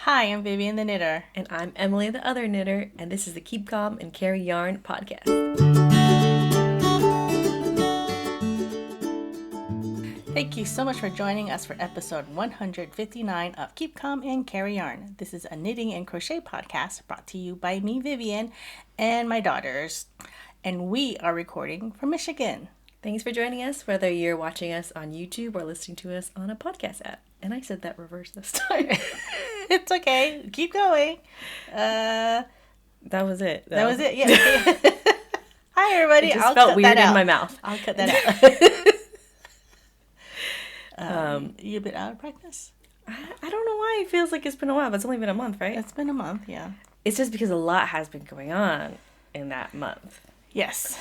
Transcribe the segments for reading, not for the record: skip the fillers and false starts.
Hi, I'm Vivian the Knitter. And I'm Emily the Other Knitter, and this is the Keep Calm and Carry Yarn podcast. Thank you so much for joining us for episode 159 of Keep Calm and Carry Yarn. This is a knitting and crochet podcast brought to you by me, Vivian, and my daughters. And we are recording from Michigan. Thanks for joining us, whether you're watching us on YouTube or listening to us on a podcast app. And I said that reverse this time. It's okay. Keep going. That was it. That was it. Yeah. Hi, everybody. It just felt weird in my mouth. I'll cut that out. You a bit out of practice? I don't know why it feels like it's been a while, but it's only been a month, right? It's been a month, yeah. It's just because a lot has been going on in that month. Yes.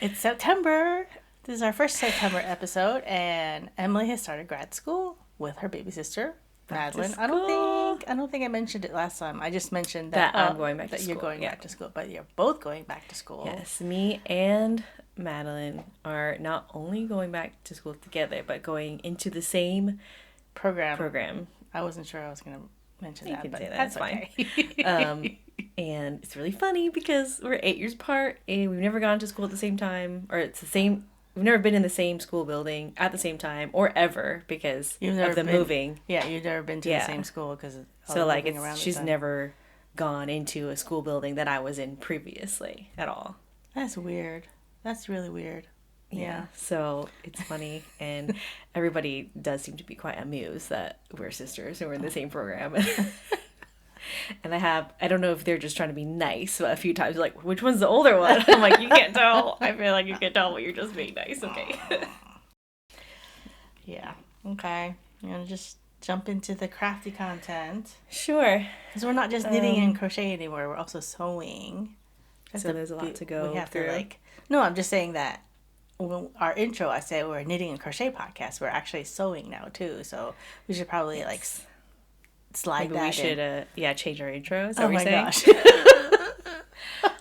It's September. This is our first September episode, and Emily has started grad school with her baby sister, Madeline. I don't think I mentioned it last time. I just mentioned that I'm going back to school. You're going back to school, but you're both going back to school. Yes, me and Madeline are not only going back to school together, but going into the same program. I wasn't sure I was going to mention that, but that's okay. Fine. And it's really funny because we're 8 years apart, and we've never gone to school at the same time, or it's the same. We've never been in the same school building at the same time, or ever, because of the moving. Yeah, you've never been to the same school because she's never gone into a school building that I was in previously at all. That's weird. That's really weird. Yeah. So it's funny, and everybody does seem to be quite amused that we're sisters and we're in the same program. And I don't know if they're just trying to be nice, but a few times like, which one's the older one? I'm like, you can't tell. I feel like you can tell, but you're just being nice, okay? Yeah. Okay. You want to just jump into the crafty content? Sure. Because we're not just knitting and crochet anymore. We're also sewing. So there's a lot to go through. No, I'm just saying that our intro, I say we're a knitting and crochet podcast. We're actually sewing now, too. So we should probably, slide Maybe that we should change our intro. Is that what you're saying? Gosh.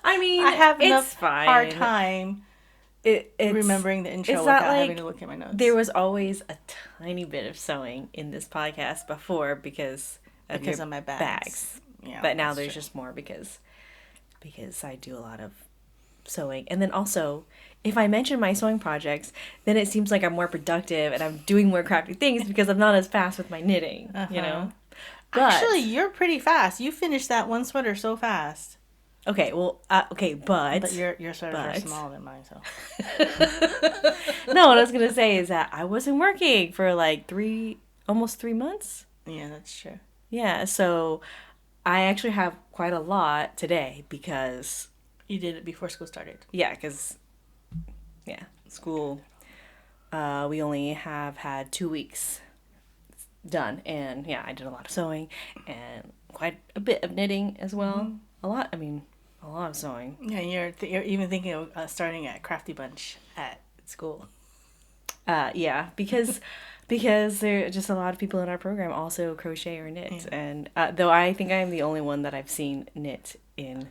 I mean, I have enough fine. hard time remembering the intro without having to look at my notes. There was always a tiny bit of sewing in this podcast before because of my bags. Yeah, but now there's just more because I do a lot of sewing. And then also, if I mention my sewing projects, then it seems like I'm more productive and I'm doing more crafty things because I'm not as fast with my knitting, you know? But, actually, you're pretty fast. You finished that one sweater so fast. Okay, well, but your sweaters are smaller than mine, so. No, what I was gonna say is that I wasn't working for almost 3 months. Yeah, that's true. Yeah, so I actually have quite a lot today because you did it before school started. Yeah, because school. We only have had 2 weeks done, and I did a lot of sewing and quite a bit of knitting as well. A lot of sewing. Yeah, you're even thinking of starting a crafty bunch at school. Because there are just a lot of people in our program also crochet or knit, and though I think I'm the only one that I've seen knit in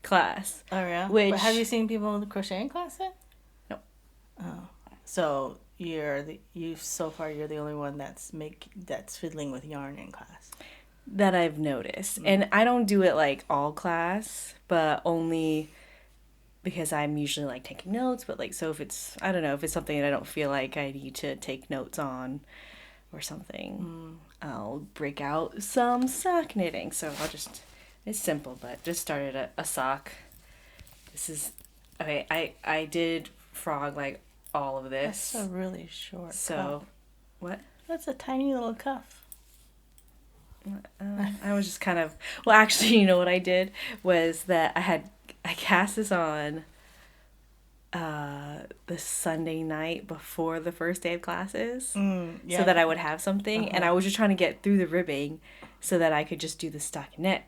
class. Oh yeah. But have you seen people crochet in class then? No. Oh, so you're the only one that's fiddling with yarn in class. That I've noticed. And I don't do it all class, but only because I'm usually taking notes, but so if it's something that I don't feel like I need to take notes on or something, I'll break out some sock knitting. So it's simple, but just started a sock. This is okay. I did frog all of this. That's a really short cuff. What? That's a tiny little cuff. I was just kind of... Well, actually, you know what I did? Was that I cast this on the Sunday night before the first day of classes. So that I would have something. And I was just trying to get through the ribbing so that I could just do the stockinette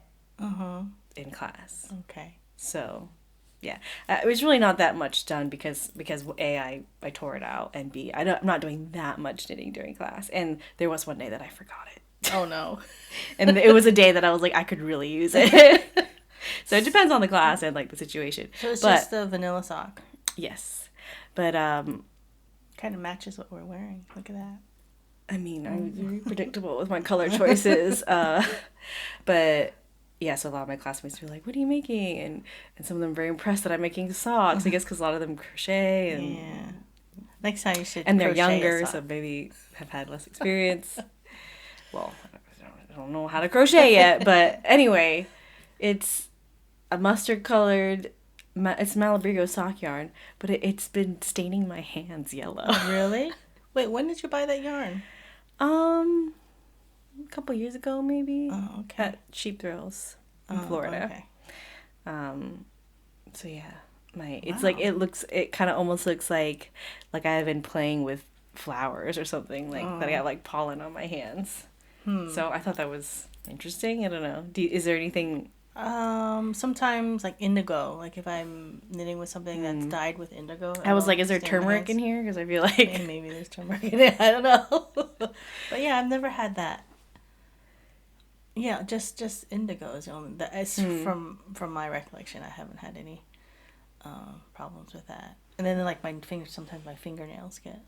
in class. Okay. So... Yeah, it was really not that much done because A, I tore it out, and B, I'm not doing that much knitting during class. And there was one day that I forgot it. Oh, no. And it was a day that I was I could really use it. So it depends on the class and, the situation. So it's just a vanilla sock. Yes. But, kind of matches what we're wearing. Look at that. I mean, I'm very predictable with my color choices. But yeah, so a lot of my classmates were like, "What are you making?" And some of them very impressed that I'm making socks. I guess because a lot of them crochet and Yeah. Next time you should. and they're crochet a younger, sock. so maybe have had less experience. Well, I don't know how to crochet yet, but anyway, it's a mustard colored. It's Malabrigo sock yarn, but it's been staining my hands yellow. Really? Wait, when did you buy that yarn? A couple years ago, maybe. Oh, okay. At Sheep Thrills in Florida. Okay. So yeah, it's like it kind of almost looks like I've been playing with flowers or something, like that I got like pollen on my hands. So I thought that was interesting. I don't know. Is there anything? Sometimes like indigo. Like if I'm knitting with something that's dyed with indigo. I was like, is there turmeric in here? Because I feel like maybe there's turmeric in it. I don't know. But yeah, I've never had that. Yeah, just indigo is the only. It's from my recollection. I haven't had any problems with that. And then like sometimes my fingernails get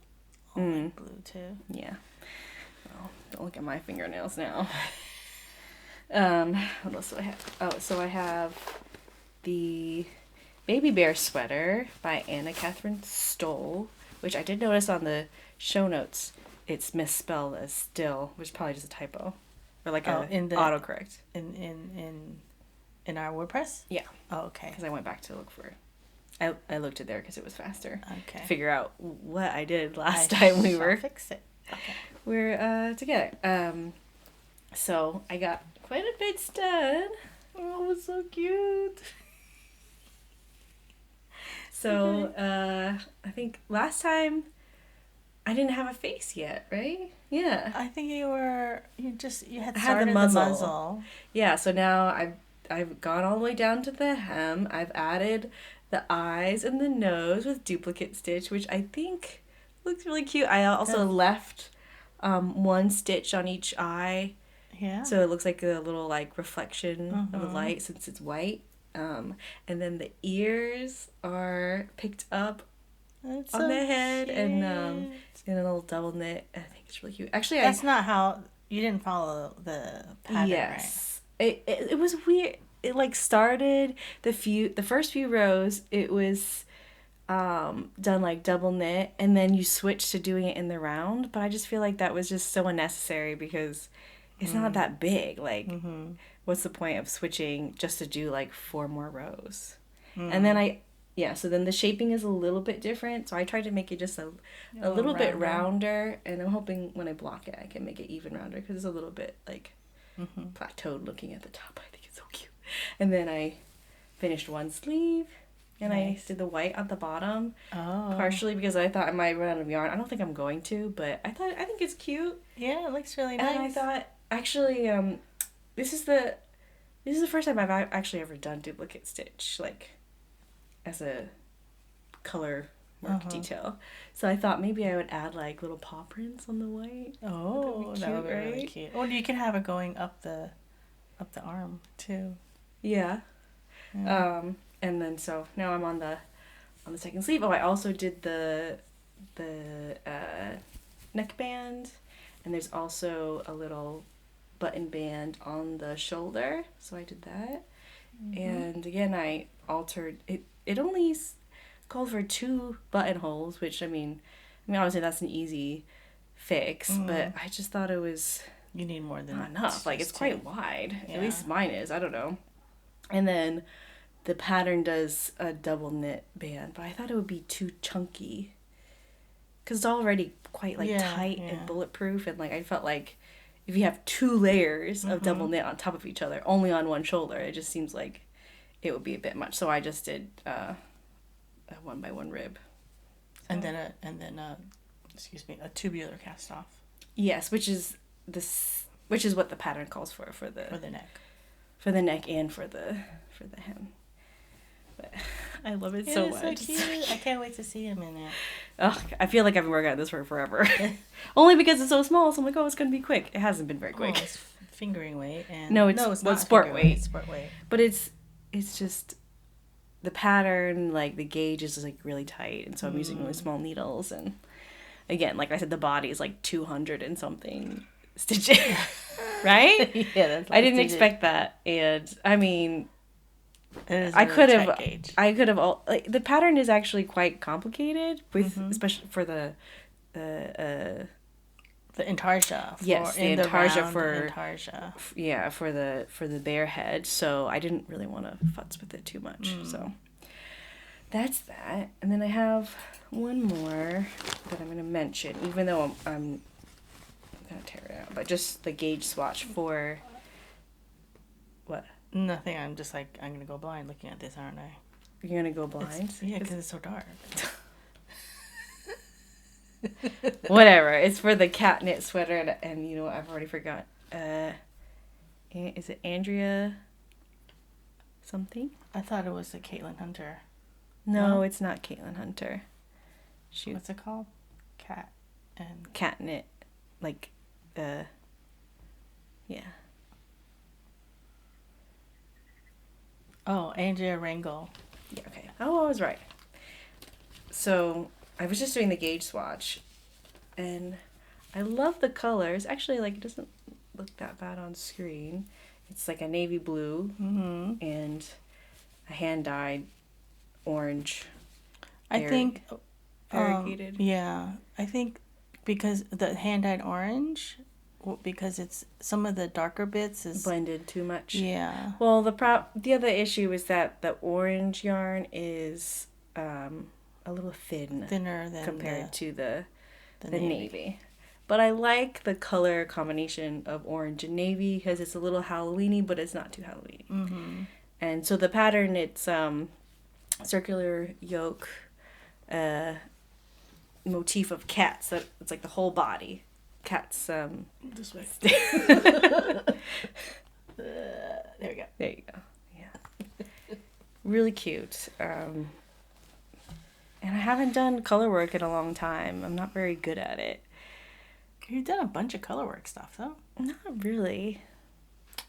all like blue too. Yeah. Well, don't look at my fingernails now. What else do I have? Oh, so I have the Baby Bear Sweater by Anna-Kathrin Stoll, which I did notice on the show notes. It's misspelled as still, which is probably just a typo. Or like in the autocorrect. In our WordPress? Yeah. Oh, okay. Because I went back to look for it. I looked it there because it was faster. Okay. To figure out what I did last time we were... fix it. Okay. We're together. So I got quite a bit done. Oh, it was so cute. So, I think last time I didn't have a face yet, right? Yeah. I think you had started the muzzle. Yeah, so now I've gone all the way down to the hem. I've added the eyes and the nose with duplicate stitch, which I think looks really cute. I also left one stitch on each eye. Yeah. So it looks like a little like reflection of the light since it's white. And then the ears are picked up on the head cute. and in a little double knit. I think it's really cute. Actually, that's not how you didn't follow the pattern, yes. Right? It was weird. It like started the first few rows. It was done like double knit, and then you switched to doing it in the round. But I just feel like that was just so unnecessary because it's not that big. Like, what's the point of switching just to do like 4 more rows? And then so then the shaping is a little bit different. So I tried to make it just a little bit rounder, and I'm hoping when I block it, I can make it even rounder because it's a little bit like plateaued looking at the top. I think it's so cute. And then I finished one sleeve. And I did the white at the bottom, partially because I thought I might run out of yarn. I don't think I'm going to, but I think it's cute. Yeah, it looks really nice. And I thought, actually, this is the first time I've actually ever done duplicate stitch, like, as a color work detail. So I thought maybe I would add, like, little paw prints on the white. Oh, that would be really cute. Or you can have it going up the arm, too. Yeah. And then so now I'm on the second sleeve. Oh, I also did the neckband, and there's also a little button band on the shoulder. So I did that, and again I altered it. It only called for 2 buttonholes, which I mean obviously that's an easy fix, but I just thought it was you need more than not enough. Like it's quite wide. Yeah. At least mine is. I don't know. And then the pattern does a double knit band, but I thought it would be too chunky because it's already quite like tight and bulletproof, and like I felt like if you have 2 layers of double knit on top of each other only on one shoulder, it just seems like it would be a bit much. So I just did a 1x1 rib, and then a tubular cast off. Yes, which is what the pattern calls for the neck and for the hem. But I love it so much. It's so cute. I can't wait to see him in it. Oh, I feel like I've been working on this for forever. Only because it's so small, so I'm like, oh, it's going to be quick. It hasn't been very quick. Oh, it's fingering weight. And no, it's not sport weight. It's sport weight. But it's just the pattern, like the gauge is like really tight, and so I'm using really small needles. And again, like I said, the body is like 200 and something stitches. Right? Yeah, that's I didn't expect that. And I mean, I could have, like, the pattern is actually quite complicated with, especially for the intarsia. Yes, the intarsia intarsia. Yeah, for the bear head. So I didn't really want to futz with it too much. So that's that. And then I have one more that I'm going to mention, even though I'm going to tear it out. But just the gauge swatch for what? Nothing. I'm just like, I'm going to go blind looking at this, aren't I? You're going to go blind? Yeah, because it's so dark. Whatever. It's for the cat knit sweater, and you know what? I've already forgot. Is it Andrea something? I thought it was the Caitlin Hunter. No, it's not Caitlin Hunter. Shoot. What's it called? Cat knit, like, yeah. Oh, Andrea Rangel. Yeah. Okay. Oh, I was right. So I was just doing the gauge swatch, and I love the colors. Actually, like, it doesn't look that bad on screen. It's like a navy blue and a hand-dyed orange. I think variegated. Yeah, I think because the hand-dyed orange, because it's some of the darker bits is blended too much. Yeah. Well, the other issue is that the orange yarn is a little thinner than compared to the navy. But I like the color combination of orange and navy because it's a little Halloween-y, but it's not too Halloween. Mm-hmm. And so the pattern, it's circular yoke motif of cats. That it's like the whole body. Cats. This way. There we go. There you go. Yeah. Really cute. And I haven't done color work in a long time. I'm not very good at it. You've done a bunch of color work stuff, though. Not really.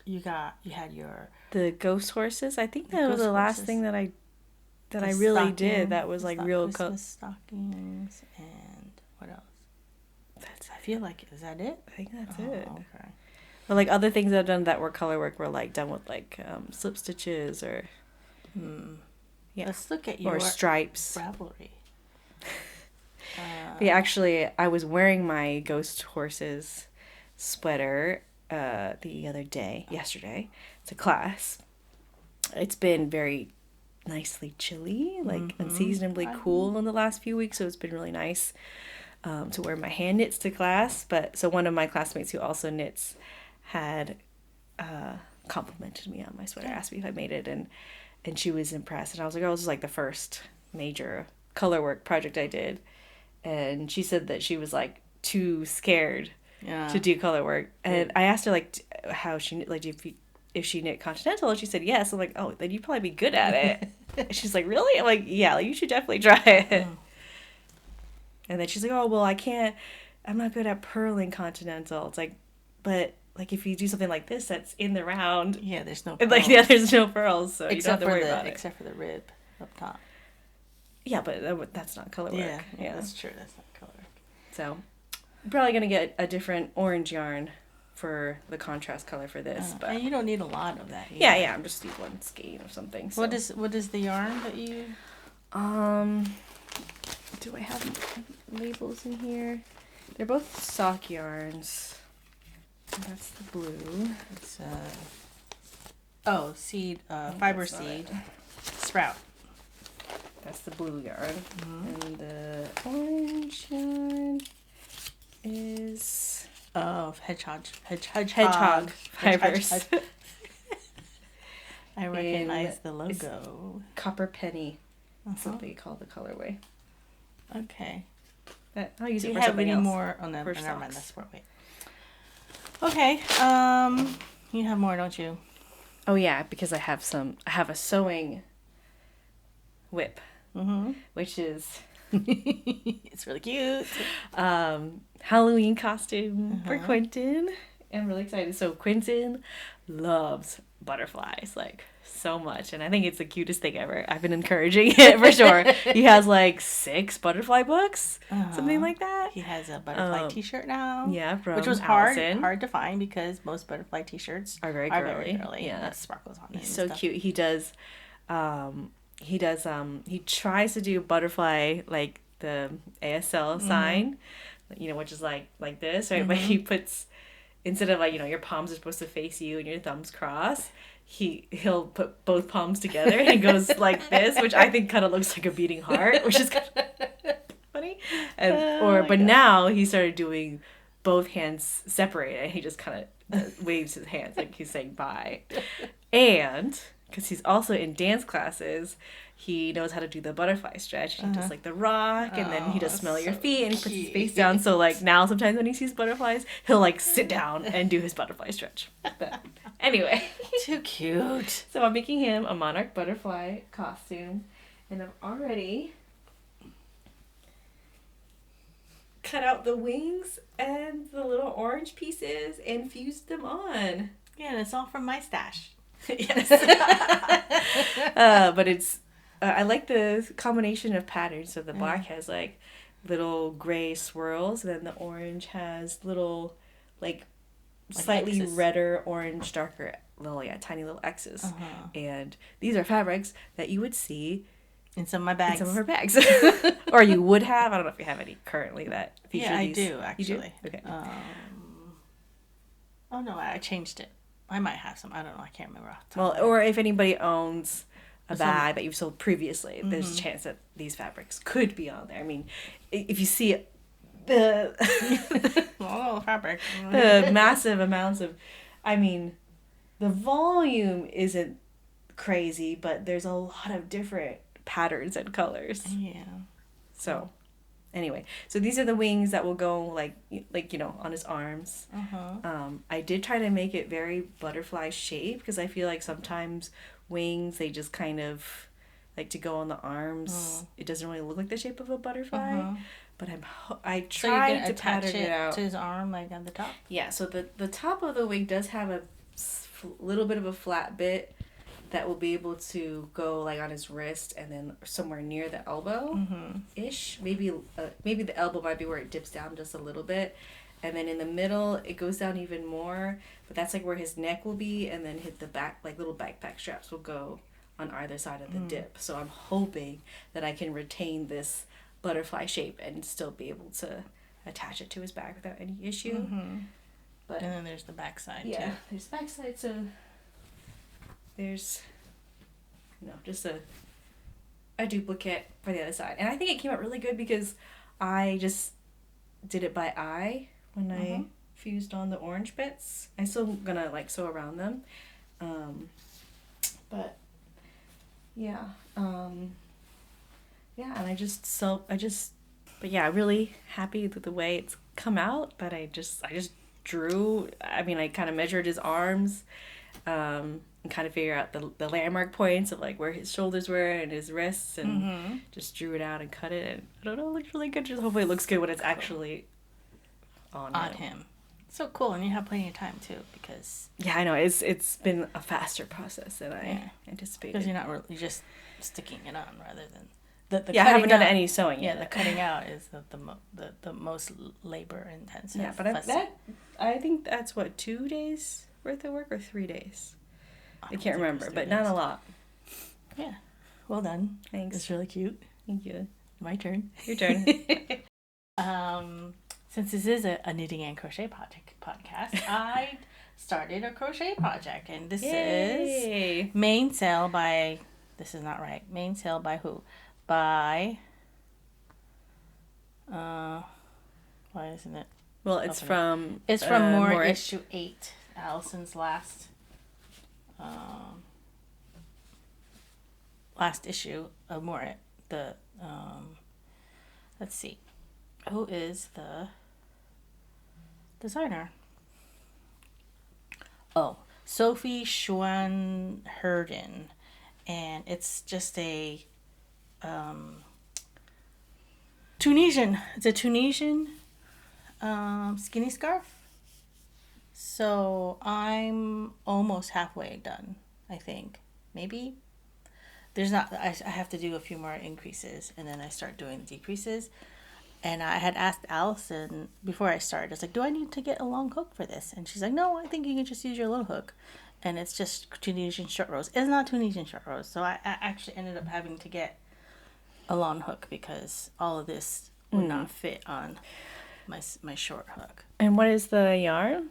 You had the ghost horses. I think that was the last thing that I really did. That was like real Christmas stockings and what else? I feel like, is that it? I think that's it. Okay. But like other things I've done that were color work were like done with like slip stitches or yeah. Let's look at your or stripes. Ravelry. Yeah, actually, I was wearing my ghost horses sweater the other day, yesterday, to class. It's been very nicely chilly, like unseasonably cool in the last few weeks, so it's been really nice to wear my hand knits to class. But so one of my classmates who also knits had complimented me on my sweater, asked me if I made it, and she was impressed. And I was like, oh, this is like the first major color work project I did. And she said that she was like too scared to do color work. And I asked her like how she like if she knit continental, and she said yes. I'm like, oh, then you'd probably be good at it. And she's like, really? I'm like, yeah, like, you should definitely try it. Oh. And then she's like, oh, well, I'm not good at purling continental. It's like, but like if you do something like this that's in the round, there's no pearls. There's no pearls, so you don't have to worry about it. Except for the rib up top. Yeah, but that's not color work. Yeah, that's true. That's not color work. So, I'm probably going to get a different orange yarn for the contrast color for this. But and you don't need a lot of that either. Yeah, I'm just need one skein or something. So. What is the yarn that you... Do I have labels in here? They're both sock yarns. That's the blue. It's seed, fiber seed, sprout. That's the blue yarn. And the orange yarn is hedgehog fibers. I recognize the logo. Copper penny. That's what they call the colorway. Okay. I'll use it for something else. Do you have any more on that? Never mind, that's for wait. Okay. You have more, don't you? Oh yeah, because I have a sewing whip, which is it's really cute. Halloween costume for Quentin. I'm really excited. So Quentin loves butterflies, like, so much. And I think it's the cutest thing ever. I've been encouraging it for sure. He has like 6 butterfly books, something like that. He has a butterfly t-shirt now. Yeah, from which was Arnesen. hard to find because most butterfly t-shirts are very girly. Yeah, and sparkles on it. He's so cute. He does he tries to do butterfly, like the ASL sign, which is like this, right? But he puts, instead of like, your palms are supposed to face you and your thumbs cross, he'll put both palms together and it goes like this, which I think kind of looks like a beating heart, which is kind of funny. But now he started doing both hands separated, and he just kind of waves his hands like he's saying bye. And because he's also in dance classes, he knows how to do the butterfly stretch. He does like the rock, and then he does smell your feet, and he puts his face down. So like now sometimes when he sees butterflies, he'll like sit down and do his butterfly stretch. But anyway. Too cute. So I'm making him a monarch butterfly costume, and I've already cut out the wings and the little orange pieces and fused them on. Yeah, and it's all from my stash. Yes. But it's I like the combination of patterns. So the black has like little gray swirls, and then the orange has little like slightly X's. Redder orange, darker little tiny little X's. And these are fabrics that you would see in some of my bags. In some of her bags. Or you would have. I don't know if you have any currently that feature these. Yeah, I do, actually. You do? Okay. Oh no, I changed it. I might have some. I don't know. I can't remember. Well, or if anybody owns a bag that you've sold previously, there's a chance that these fabrics could be on there. I mean, if you see the fabric, the massive amounts of, I mean, the volume isn't crazy, but there's a lot of different patterns and colors. Yeah. So, anyway, so these are the wings that will go like on his arms. I did try to make it very butterfly shaped, because I feel like sometimes wings, they just kind of like to go on the arms. It doesn't really look like the shape of a butterfly. But I tried to pattern it out to his arm, like on the top. Yeah. So the top of the wing does have a little bit of a flat bit that will be able to go like on his wrist, and then somewhere near the elbow ish. Maybe the elbow might be where it dips down just a little bit, and then in the middle it goes down even more. But that's like where his neck will be, and then hit the back, like little backpack straps will go on either side of the dip. So I'm hoping that I can retain this butterfly shape and still be able to attach it to his back without any issue. But and then there's the back side too. There's the back side. So there's just a duplicate for the other side. And I think it came out really good because I just did it by eye when I fused on the orange bits. I'm still gonna like sew around them. But yeah. And I'm really happy with the way it's come out. But I just drew, I mean, I kind of measured his arms, and kind of figure out the landmark points of like where his shoulders were and his wrists, and just drew it out and cut it, and I don't know, it looks really good. Just hopefully it looks good when it's actually on him. So cool. And you have plenty of time too, because I know it's been a faster process than I anticipated, because you're just sticking it on rather than I haven't done any sewing yet. The cutting out is the most labor intensive. Yeah, but I think that's 2 days worth of work, or 3 days. I can't remember, but not a lot. Yeah. Well done. Thanks. It's really cute. Thank you. My turn. Your turn. Since this is a knitting and crochet podcast, I started a crochet project, and this is Main Sale by, this is not right, Main Sale by who? By, why isn't it? Well, it's from More issue 8, Allison's last issue of More. Let's see, who is the designer? Oh, Sophie Xuan Hurden, and it's just a Tunisian. It's a Tunisian skinny scarf. So I'm almost halfway done, I think. Maybe. There's not, I have to do a few more increases and then I start doing decreases. And I had asked Allison before I started, I was like, do I need to get a long hook for this? And she's like, no, I think you can just use your little hook. And it's just Tunisian short rows. It's not Tunisian short rows. So I actually ended up having to get a long hook because all of this would not fit on my short hook. And what is the yarn?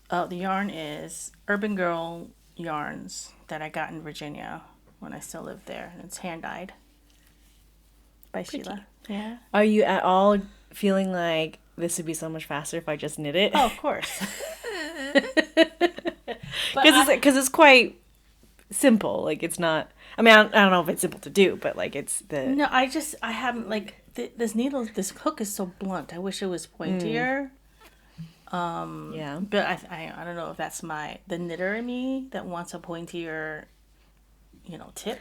The yarn is Urban Girl yarns that I got in Virginia when I still lived there. And it's hand-dyed by Pretty. Sheila. Yeah. Are you at all feeling like this would be so much faster if I just knit it? Oh, of course. Because it's quite simple. Like, it's not... I mean, I don't know if it's simple to do, but, like, it's the... No, I haven't, like, this hook is so blunt. I wish it was pointier. Yeah. But I don't know if that's the knitter in me that wants a pointier, tip.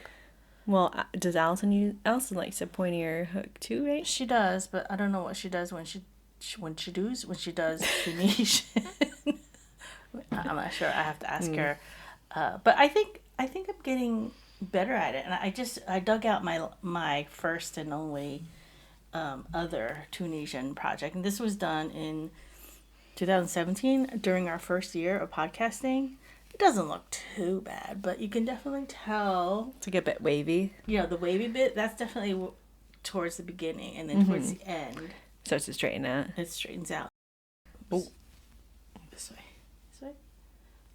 Well, does Allison likes a pointier hook too, right? She does, but I don't know what she does when she does Tunisian. I'm not sure. I have to ask her. But I think I'm getting better at it, and I dug out my first and only other Tunisian project, and this was done in 2017 during our first year of podcasting. It doesn't look too bad, but you can definitely tell It's like a bit wavy. the wavy bit, that's definitely towards the beginning, and then towards the end Starts to straighten out. it straightens out. Oh. This way.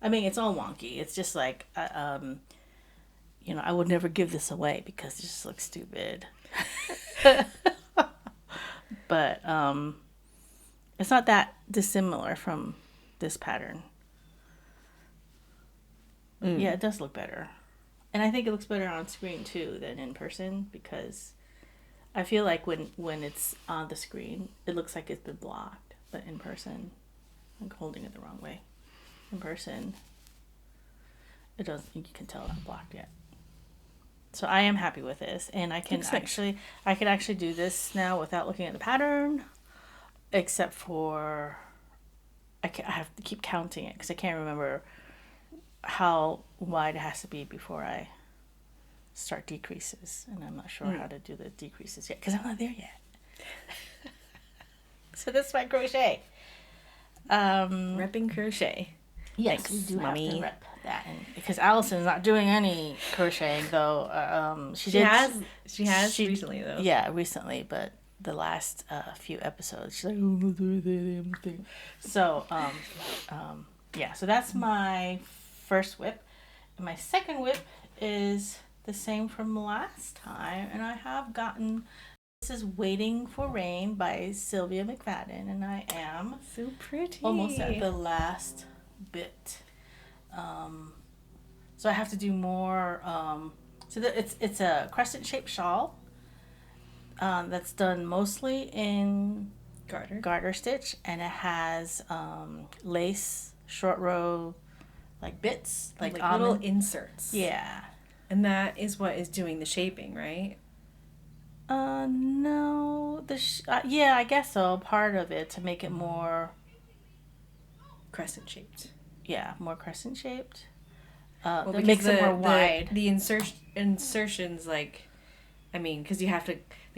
I mean, it's all wonky. It's just like I would never give this away because it just looks stupid. But it's not that dissimilar from this pattern. Yeah, it does look better. And I think it looks better on screen too than in person because I feel like when it's on the screen, it looks like it's been blocked. But in person, I'm holding it the wrong way. In person, it doesn't. You can tell it's not blocked yet. So I am happy with this, and I could actually do this now without looking at the pattern, except for I have to keep counting it because I can't remember how wide it has to be before I start decreases, and I'm not sure how to do the decreases yet because I'm not there yet. So this is my crochet. Repping crochet. Yes, Thanks, we do Mommy. have to rep that, and because Allison's not doing any crocheting though. She has recently though. Yeah, recently, but the last few episodes, she's like, "Oh, I'm not doing the damn thing." So, yeah. So that's my first whip, and my second whip is the same from last time, and I have gotten. This is Waiting for Rain by Sylvia McFadden, and I am So pretty. almost at the last bit. So I have to do more. It's a crescent shaped shawl that's done mostly in garter stitch, and it has lace short row like bits like little inserts. Yeah. And that is what is doing the shaping, right? No, yeah, I guess so. Part of it to make it more Crescent shaped. Yeah, more crescent shaped. Well, that makes it more wide. The insertions, like, I mean, because they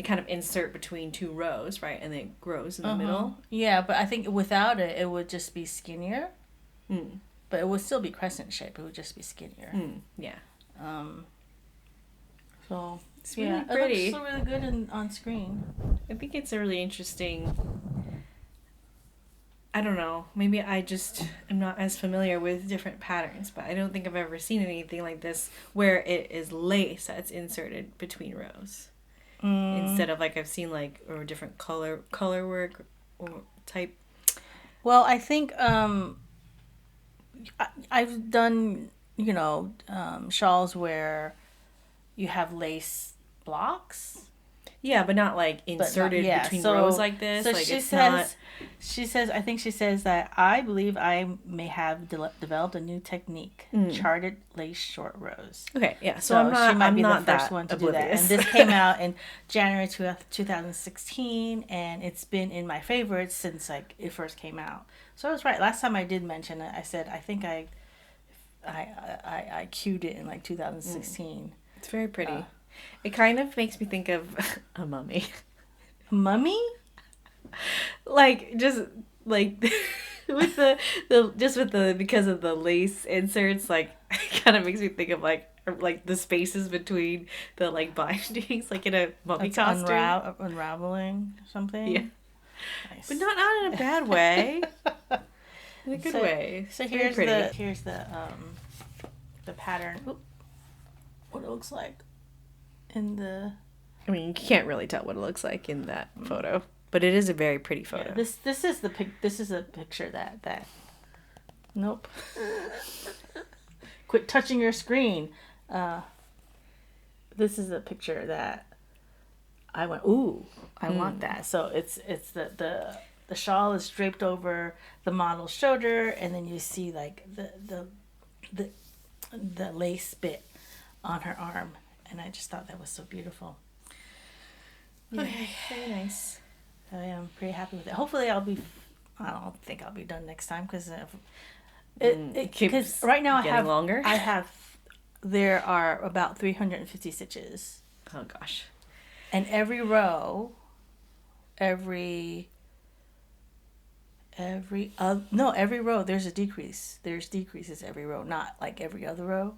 kind of insert between two rows, right? And then it grows in the middle. Yeah, but I think without it, it would just be skinnier. Mm. But it would still be crescent shape. It would just be skinnier. Yeah. So it's really pretty. It looks really good on screen. I think it's a really interesting. I don't know. Maybe I just am not as familiar with different patterns, but I don't think I've ever seen anything like this where it is lace that's inserted between rows. Instead of like I've seen like or different color work or type. Well, I think I've done shawls where you have lace blocks. Yeah, but not like inserted between rows like this. So like she says, I think she says that I believe I may have developed a new technique, charted lace short rows. Okay, yeah. So she might be the first one to do that. And this came out in January 2016, and it's been in my favorites since like it first came out. So I was right. Last time I did mention it, I said I think I cued it in like 2016. It's very pretty. It kind of makes me think of a mummy. A mummy? Like, just, like, with because of the lace inserts, like, it kind of makes me think of, like the spaces between the, like, bindings, like, in a mummy costume. Unraveling or something? Yeah. Nice. But not in a bad way. In a good way. So here's the pattern. Oop. What it looks like. I mean, you can't really tell what it looks like in that photo, but it is a very pretty photo. Yeah, this is a picture that nope. Quit touching your screen. This is a picture that I went, ooh, I want that. So it's the shawl is draped over the model's shoulder, and then you see like the lace bit on her arm. And I just thought that was so beautiful. Yeah, okay, very nice. I am pretty happy with it. Hopefully I don't think I'll be done next time because right now there are about 350 stitches. Oh gosh. And every row, every row there's a decrease. There's decreases every row, not like every other row.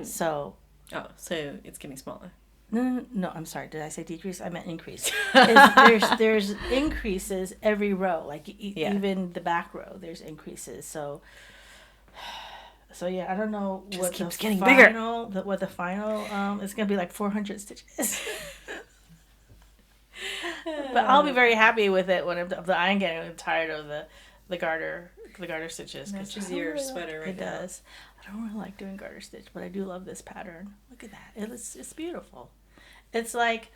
So it's getting smaller. No, I'm sorry. Did I say decrease? I meant increase. There's increases every row. Like even the back row, there's increases. So yeah, I don't know what keeps the getting final, bigger. What the final it's gonna be like 400 stitches. But I'll be very happy with it when I'm getting tired of the garter stitches. Matches your sweater right now. It does. I don't really like doing garter stitch, but I do love this pattern. Look at that. It's beautiful. It's like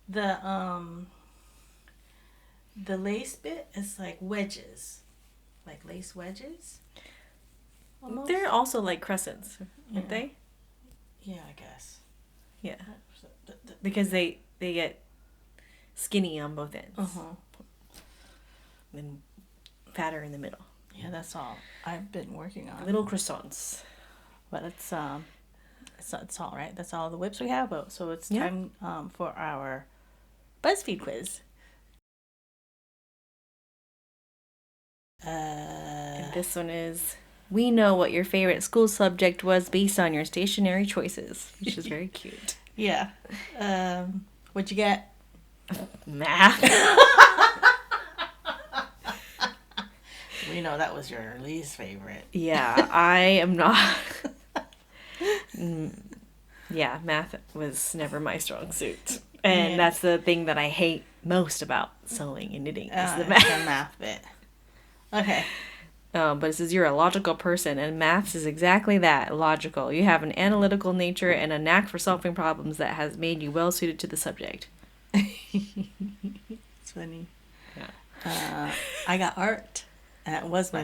the lace bit is like wedges. Like lace wedges. Almost. They're also like crescents, aren't they? Yeah, I guess. Yeah. Because they get skinny on both ends. And fatter in the middle. Yeah, that's all I've been working on. Little croissants. But it's all right. That's all the whips we have. So it's time for our Buzzfeed quiz. And this one is, we know what your favorite school subject was based on your stationery choices, which is very cute. Yeah. What'd you get? Math. We know that was your least favorite. Yeah, I am not. Yeah, math was never my strong suit. And that's the thing that I hate most about sewing and knitting is the math bit. Okay. But it says you're a logical person, and maths is exactly that, logical. You have an analytical nature and a knack for solving problems that has made you well suited to the subject. It's funny. Yeah. I got art. That was my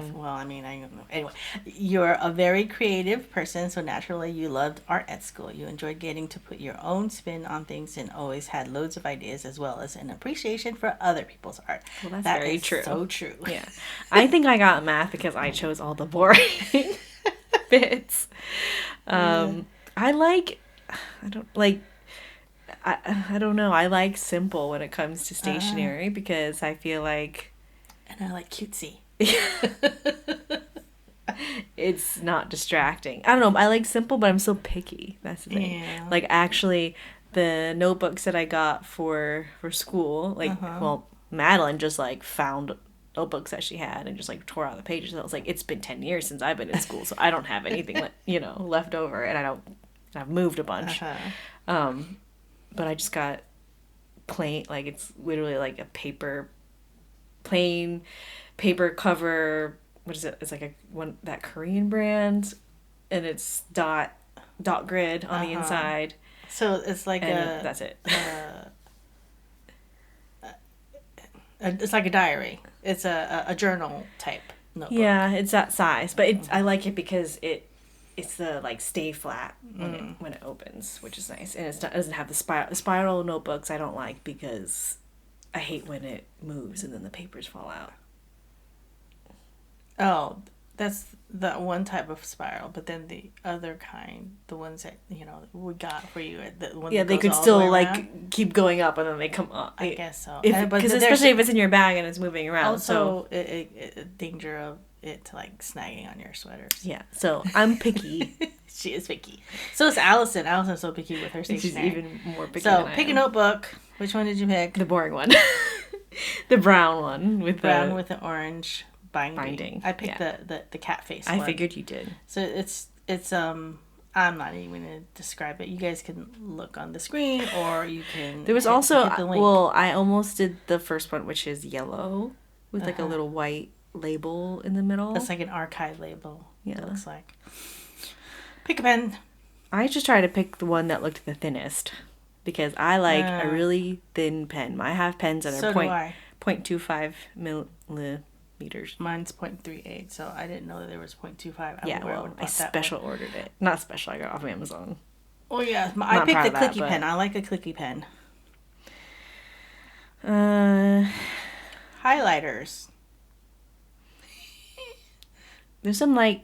anyway, you're a very creative person, so naturally you loved art at school. You enjoyed getting to put your own spin on things and always had loads of ideas as well as an appreciation for other people's art. Well, that's very true. So true. Yeah. I think I got math because I chose all the boring bits. I don't know. I like simple when it comes to stationery because I feel like... And I like cutesy. It's not distracting. I don't know. I like simple, but I'm so picky. That's the thing. Yeah. Like, actually, the notebooks that I got for school, like, Madeline just, like, found notebooks that she had and just, like, tore out the pages. And I was like, it's been 10 years since I've been in school, so I don't have anything, left over. And I've moved a bunch. But I just got plain, like, it's literally, like, a plain paper cover. What is it? It's like that Korean brand, and it's dot grid on the inside. So it's like that's it. It's like a diary. It's a journal type notebook. Yeah, it's that size, but I like it because it's the like stay flat when it opens, which is nice, and it doesn't have the spiral notebooks. I don't like because I hate when it moves and then the papers fall out. Oh, that's the one type of spiral, but then the other kind, the ones that we got for you, the one that they goes could all the still way like around. Keep going up and then they come up. I guess so. Because especially if it's in your bag and it's moving around. Also, danger of it to like snagging on your sweaters. Yeah, so I'm picky. She is picky. So is Allison. Allison's so picky with her stationery. She's even more picky. So pick a notebook. Which one did you pick? The boring one. The brown one with the orange binding. I picked yeah. the cat face I one. figured you did. So it's I'm not even going to describe it. You guys can look on the screen or you can There was also the link. Well, I almost did the first one, which is yellow with like a little white label in the middle. That's like an archive label. Yeah. It looks like. Pick a pen. I just tried to pick the one that looked the thinnest because I like a really thin pen. I have pens that are 0.25 millimeters. Mine's 0.38, so I didn't know that there was 0.25. I special ordered it. Not special, I got it off of Amazon. Oh yeah, I picked the clicky pen. I like a clicky pen. Highlighters. There's some like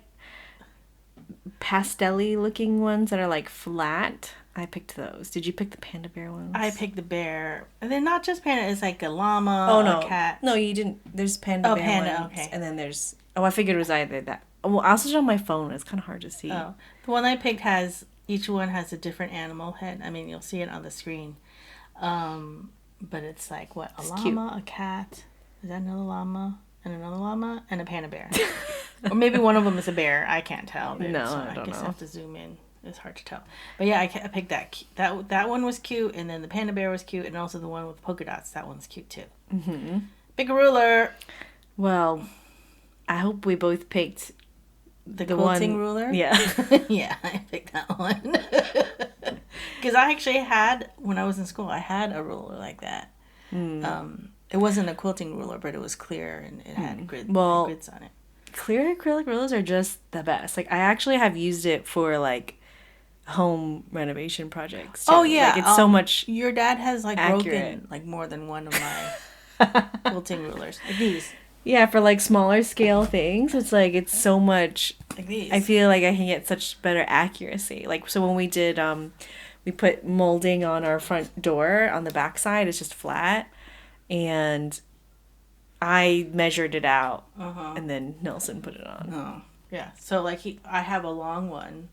pastel-y looking ones that are like flat. I picked those. Did you pick the panda bear ones? I picked the bear. And then not just panda, it's like a llama, a cat. No, you didn't. There's panda bear ones. Okay. And then there's... Oh, I figured it was either that. Well, I also did on my phone. It's kind of hard to see. Oh. The one I picked each one has a different animal head. I mean, you'll see it on the screen. But it's like, what? A llama, cute. A cat. Is that another llama? And another llama? And a panda bear. Or maybe one of them is a bear. I can't tell. No, I don't know. I have to zoom in. It's hard to tell. But yeah, I picked that. That one was cute, and then the panda bear was cute, and also the one with polka dots. That one's cute too. Mm-hmm. Pick a ruler. Well, I hope we both picked the quilting ruler. Yeah. Yeah, I picked that one. Because I actually had, when I was in school, I had a ruler like that. It wasn't a quilting ruler, but it was clear, and it had grids on it. Clear acrylic rulers are just the best. Like, I actually have used it for, like, home renovation projects, too. Oh, yeah. Like, it's so much your dad has, like, accurate. broken, like, more than one of my quilting rulers. Like these. Yeah, for, like, smaller scale things. It's, like, it's so much... Like these. I feel like I can get such better accuracy. Like, so when we did, we put molding on our front door on the back side. It's just flat. And... I measured it out, and then Nelson put it on. Oh, yeah. So, like, I have a long one,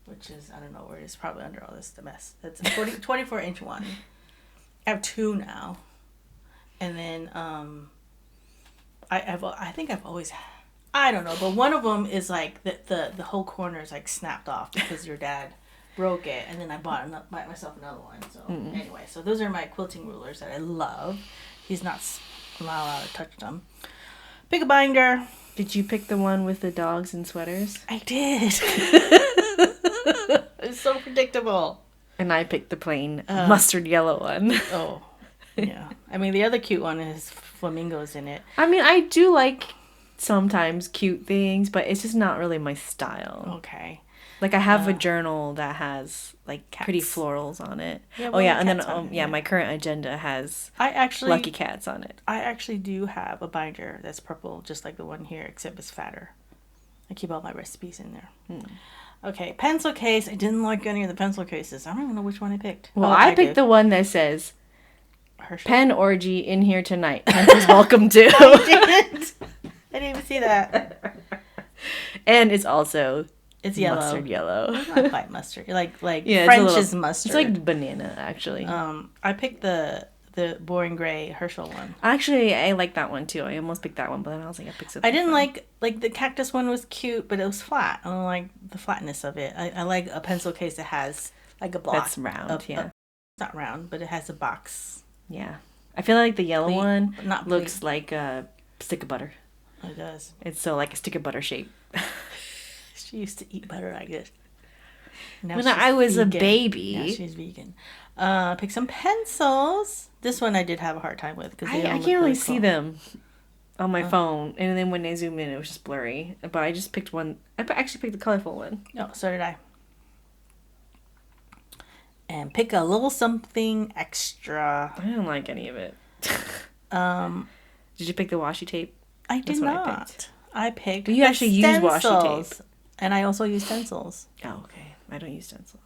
which is, I don't know where it is, probably under all this, the mess. It's a 24-inch one. I have two now. And then, I think I've always, I don't know, but one of them is, like, the whole corner is, like, snapped off because your dad broke it, and then I bought myself another one. So, anyway, so those are my quilting rulers that I love. He's not allowed to touch them. Pick a binder. Did you pick the one with the dogs and sweaters? I did. It's so predictable. And I picked the plain mustard yellow one. Oh, yeah. I mean, the other cute one is flamingos in it. I mean, I do like sometimes cute things, but it's just not really my style. Okay. Like, I have a journal that has, like, pretty florals on it. Yeah, and then, my current agenda has lucky cats on it. I actually do have a binder that's purple, just like the one here, except it's fatter. I keep all my recipes in there. Okay, pencil case. I didn't like any of the pencil cases. I don't even know which one I picked. Well, I picked the one that says, Pen orgy in here tonight. Pencils welcome to. I didn't even see that. And it's also... It's yellow. Mustard yellow. It's not quite mustard. Like French's mustard. It's like banana, actually. I picked the boring gray Herschel one. Actually, I like that one too. I almost picked that one, but then I was like, I picked something. I didn't like the cactus one was cute, but it was flat. I don't like the flatness of it. I like a pencil case that has like a block. That's round, yeah. It's not round, but it has a box. Yeah. I feel like the yellow one looks like a stick of butter. It does. It's so like a stick of butter shape. She used to eat butter like this. Now When she's I was a vegan. baby. Yeah, she's vegan. Pick some pencils. This one I did have a hard time with because I can't really see them on my phone. And then when they zoom in, it was just blurry. But I just picked one. I actually picked the colorful one. No, so did I. And pick a little something extra. I didn't like any of it. Did you pick the washi tape? I did not. I picked. You actually use washi tape. And I also use stencils. Oh, okay. I don't use stencils.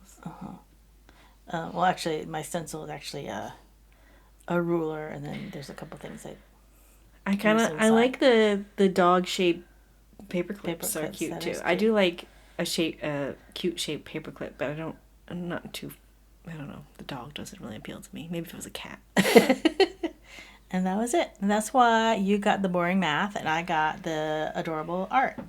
Well, actually, my stencil is actually a ruler, and then there's a couple things I like the dog shaped paper clips. Are clips, cute too. cute. I do like a cute shaped paper clip, but I'm not too. I don't know. The dog doesn't really appeal to me. Maybe if it was a cat. And that was it. And that's why you got the boring math, and I got the adorable art.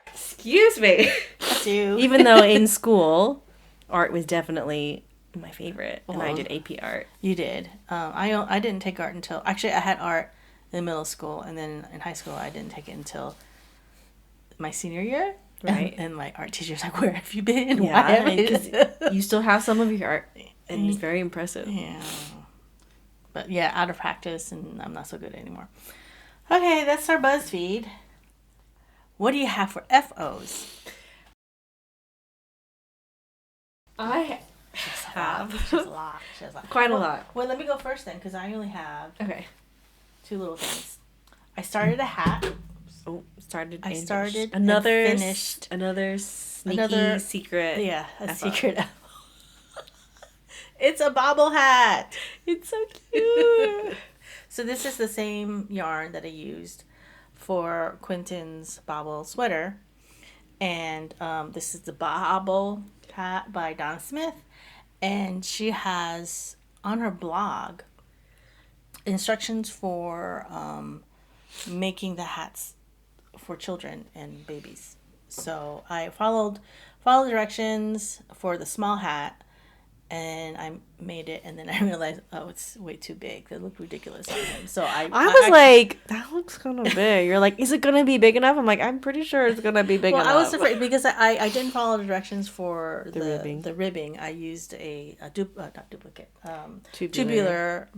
Excuse me. That's you. Even though in school, art was definitely my favorite, and I did AP art. You did. I didn't take art until actually I had art in middle school, and then in high school I didn't take it until my senior year. Right. And my art teacher's like, "Where have you been? Yeah, Why haven't you?" You still have some of your art, and it's very impressive. Yeah. But yeah, out of practice, and I'm not so good anymore. Okay, that's our BuzzFeed. What do you have for FOs? I have a lot. She has a lot. Quite a lot. Well, let me go first then, because I only have Okay. 2 little things. I started a hat. Oh, I started another and finished. Another sneaky secret. Yeah, a FO. secret FO. It's a Baa-ble Hat. It's so cute. So this is the same yarn that I used for Quentin's Baa-ble sweater. And this is the Baa-ble Hat by Donna Smith. And she has on her blog instructions for making the hats for children and babies. So I followed directions for the small hat, and I made it, and then I realized, oh, it's way too big. They look ridiculous on him. So I was like, that looks kind of big. You're like, is it going to be big enough? I'm like, I'm pretty sure it's going to be big enough. Well, I was afraid because I didn't follow the directions for the ribbing. I used tubular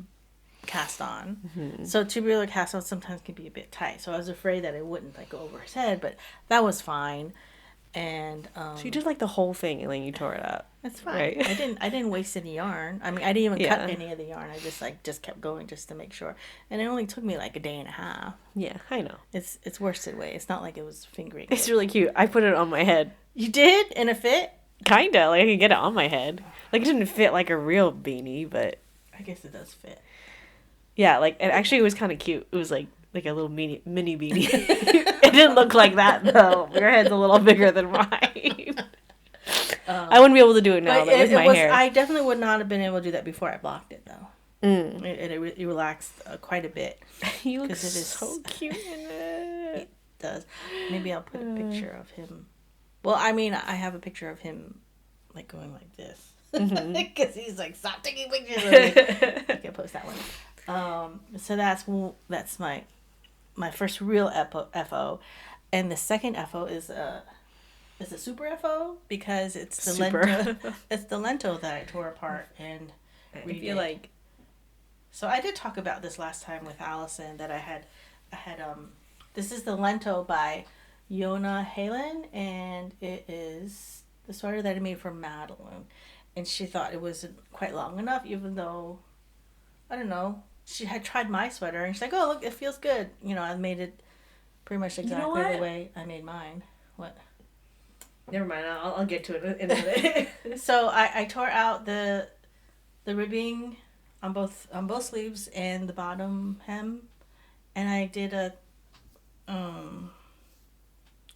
cast on. Mm-hmm. So tubular cast on sometimes can be a bit tight. So I was afraid that it wouldn't like go over his head, but that was fine. And so you did like the whole thing and then you tore it up. That's fine. Right? I didn't waste any yarn. I mean, I didn't even cut any of the yarn. I just kept going just to make sure. And it only took me like a day and a half. Yeah, I know. It's worsted way. It's not like it was fingering. It's really cute. I put it on my head. You did? And it fit? Kinda. Like I could get it on my head. Like it didn't fit like a real beanie, but I guess it does fit. Yeah, like it actually was kind of cute. It was like a little mini beanie. It didn't look like that though. Your head's a little bigger than mine. I wouldn't be able to do it now with my hair. I definitely would not have been able to do that before I blocked it though. It relaxed quite a bit. He looks so cute in it. It does. Maybe I'll put a picture of him. Well, I mean, I have a picture of him like going like this because he's like, stop taking pictures of me. I can post that one. So that's my first real FO, and the second FO is a super FO because it's the Lento. It's the Lento that I tore apart and redid. I feel like. So I did talk about this last time with Allison that I had this is the Lento by Jonna, Helen, and it is the sweater that I made for Madeline, and she thought it wasn't quite long enough, even though I don't know. She had tried my sweater and she's like, oh, look, it feels good. You know, I made it pretty much exactly the way I made mine. What? Never mind. I'll get to it in a minute. So I tore out the ribbing on both sleeves and the bottom hem, and I did a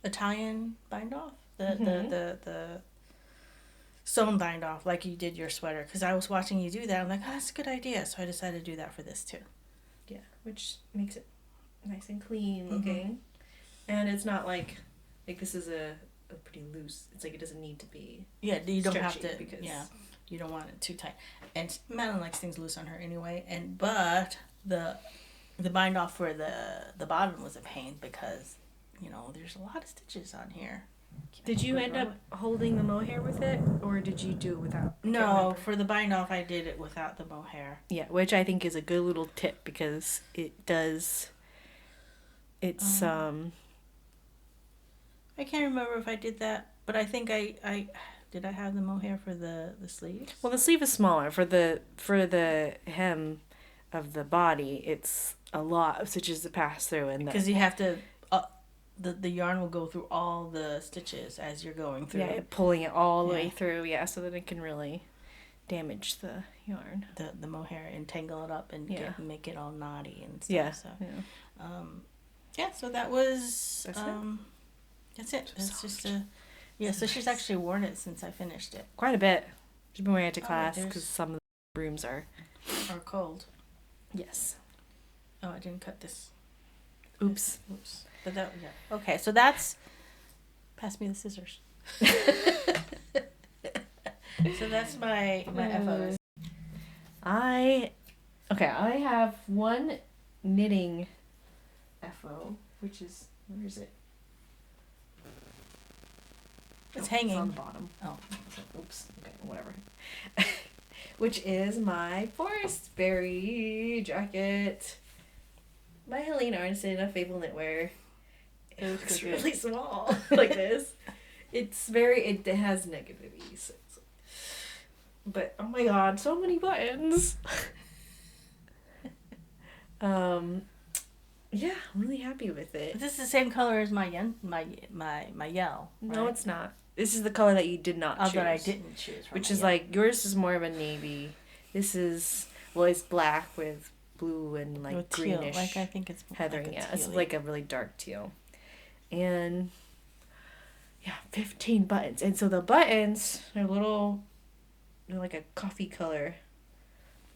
Italian bind off. The sewn bind off like you did your sweater, because I was watching you do that. I'm like, oh, that's a good idea, so I decided to do that for this too. Yeah, which makes it nice and clean looking, and it's not like this is a pretty loose. It's like it doesn't need to be. Yeah, you don't have to because you don't want it too tight. And Madeline likes things loose on her anyway. But the bind off for the bottom was a pain because there's a lot of stitches on here. Did you end up holding the mohair with it, or did you do it without? No, for the bind off, I did it without the mohair. Yeah, which I think is a good little tip because it does. It's I can't remember if I did that, but I think I did. I have the mohair for the sleeves. Well, the sleeve is smaller for the hem of the body. It's a lot of stitches to pass through, and because you have to. The yarn will go through all the stitches as you're going through. Yeah, pulling it all the way through. Yeah, so that it can really damage the yarn. The mohair and tangle it up and make it all knotty and stuff. Yeah. So, so that was that's it. That's just a so she's actually worn it since I finished it. Quite a bit. She's been wearing it to class because some of the brooms are cold. Yes. Oh, I didn't cut this. Oops. But that okay. So that's pass me the scissors. So that's my FOs. I have one knitting FO, which is where is it? It's hanging. It's on the bottom. Oh. Oops. Okay, whatever. Which is my Forestberry jacket by Helene Arnesen of Fable Knitwear. It's really small, like this. It has negative ease. But oh my god, so many buttons. Yeah, I'm really happy with it. But this is the same color as my yell. No, right? it's not. This is the color that you did not choose. That I didn't choose. Which is like, yours is more of a navy. This is, it's black with blue and like greenish. Teal. Like I think it's heathering. Like it's like a really dark teal. And 15 buttons. And so the buttons are they're like a coffee color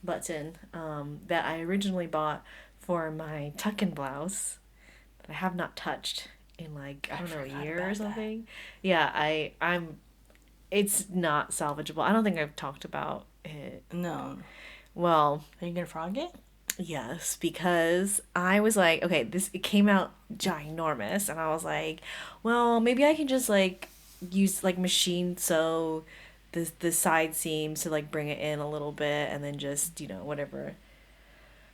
button that I originally bought for my tuck-in blouse that I have not touched in like, I don't know, a year or something. That. Yeah, it's not salvageable. I don't think I've talked about it. No. Well. Are you gonna frog it? Yes, because I was like, okay, it came out ginormous, and I was like, well, maybe I can just like use like machine sew the side seams to like bring it in a little bit, and then just whatever.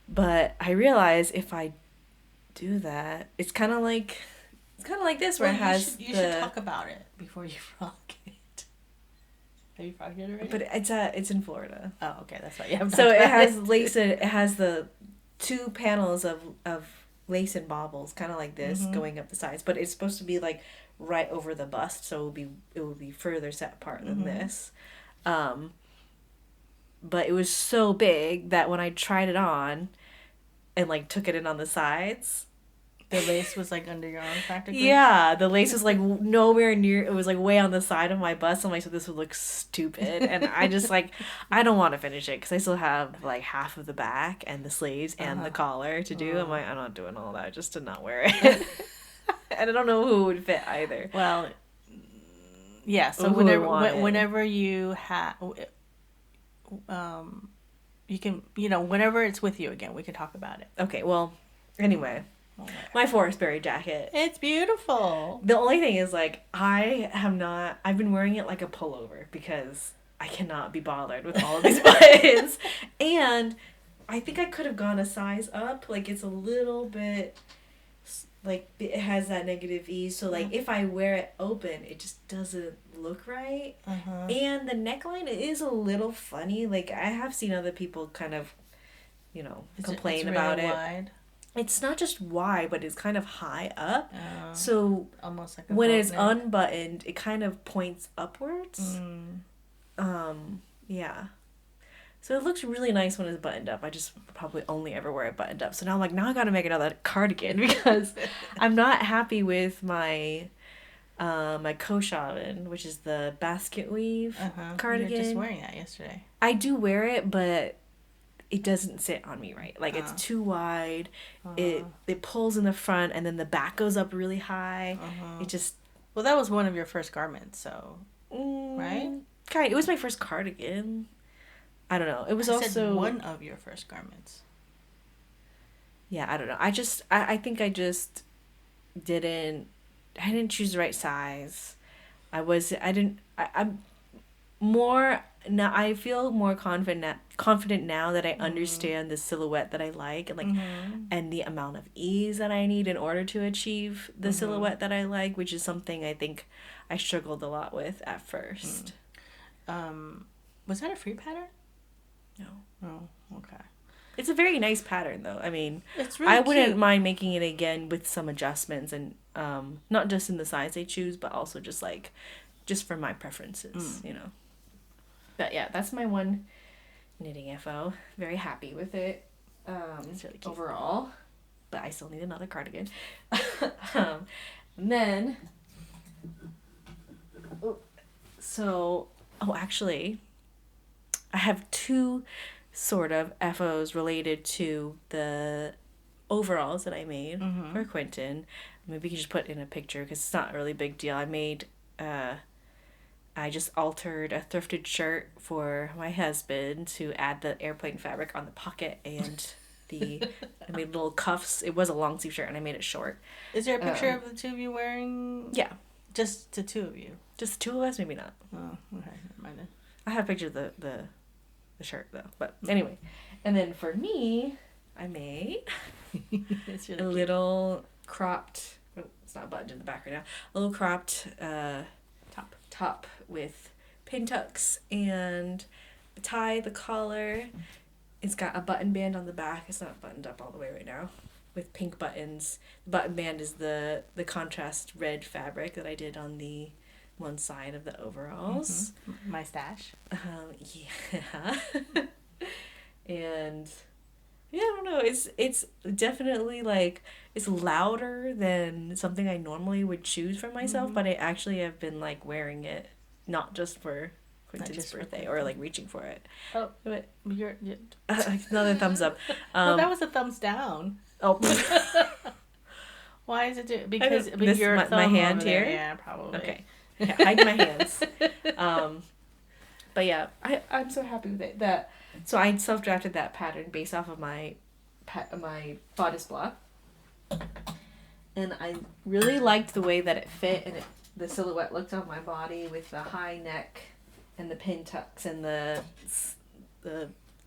But I realized if I do that, it's kind of like this where it has. You should talk about it before you frog it. Have you frogged it already? But it's in Florida. Oh, okay, that's right. Yeah. So it has lace. It has the 2 panels of lace and baubles, kind of like this, going up the sides. But it's supposed to be like right over the bust, so it will be further set apart than this. But it was so big that when I tried it on, and like took it in on the sides. The lace was like under your arm practically? Yeah, the lace was like nowhere near, it was like way on the side of my bust. I'm like, so this would look stupid. And I just like, I don't want to finish it because I still have like half of the back and the sleeves and the collar to do. I'm like, I'm not doing all that just to not wear it. And I don't know who would fit either. Well, yeah, so whenever you have, you can, whenever it's with you again, we can talk about it. Okay, well, anyway. My Forestberry jacket. It's beautiful. The only thing is, like, I've been wearing it like a pullover because I cannot be bothered with all of these buttons. And I think I could have gone a size up. Like, it's a little bit, like, it has that negative ease. So, like, if I wear it open, it just doesn't look right. And the neckline is a little funny. Like, I have seen other people kind of, complain about it. Wide? It's not just wide, but it's kind of high up. So almost like when it's unbuttoned, it kind of points upwards. Yeah. So it looks really nice when it's buttoned up. I just probably only ever wear it buttoned up. So now I'm like, now I gotta make another cardigan because I'm not happy with my my Koshaven, which is the basket weave cardigan. You were just wearing that yesterday. I do wear it, but it doesn't sit on me right. Like, it's too wide. It pulls in the front, and then the back goes up really high. It just... Well, that was one of your first garments, so... right? It was my first cardigan. I don't know. It was also... one of your first garments. Yeah, I don't know. I think I just didn't... I didn't choose the right size. I'm more now. I feel more confident now that I understand the silhouette that I like, and like and the amount of ease that I need in order to achieve the silhouette that I like, which is something I think I struggled a lot with at first. Was that a free pattern? No. Oh, okay. It's a very nice pattern, though. I mean, it's really I wouldn't cute. mind making it again with some adjustments, and not just in the size I choose, but also just for my preferences, you know. But yeah, that's my one knitting FO. Very happy with it. It's really cute overall, but I still need another cardigan. And then, actually, I have two sort of FOs related to the overalls that I made for Quentin. Maybe we can just put in a picture because it's not a really big deal. I just altered a thrifted shirt for my husband to add the airplane fabric on the pocket, and I made little cuffs. It was a long sleeve shirt and I made it short. Is there a picture of the two of you wearing? Yeah. Just the two of you? Just two of us? Maybe not. Oh, okay. Never mind then. I have a picture of the shirt though. But anyway. And then for me, I made It's really a little cropped, it's not buttoned in the back right now, a little cropped top with pin tucks and a tie, the collar. It's got a button band on the back. It's not buttoned up all the way right now with pink buttons. The button band is the contrast red fabric that I did on the one side of the overalls. My stash. Yeah. And yeah, I don't know. It's definitely like it's louder than something I normally would choose for myself, but I actually have been like wearing it not just for Quentin's birthday or like reaching for it. Oh, but you're another thumbs up. Well, that was a thumbs down. Oh. Why is it because your thumb my hand here? Yeah, probably. Okay. Yeah, hide my hands. But yeah, I'm so happy with it. So I self-drafted that pattern based off of my bodice block. And I really liked the way that it fit and the silhouette looked on my body with the high neck and the pin tucks and the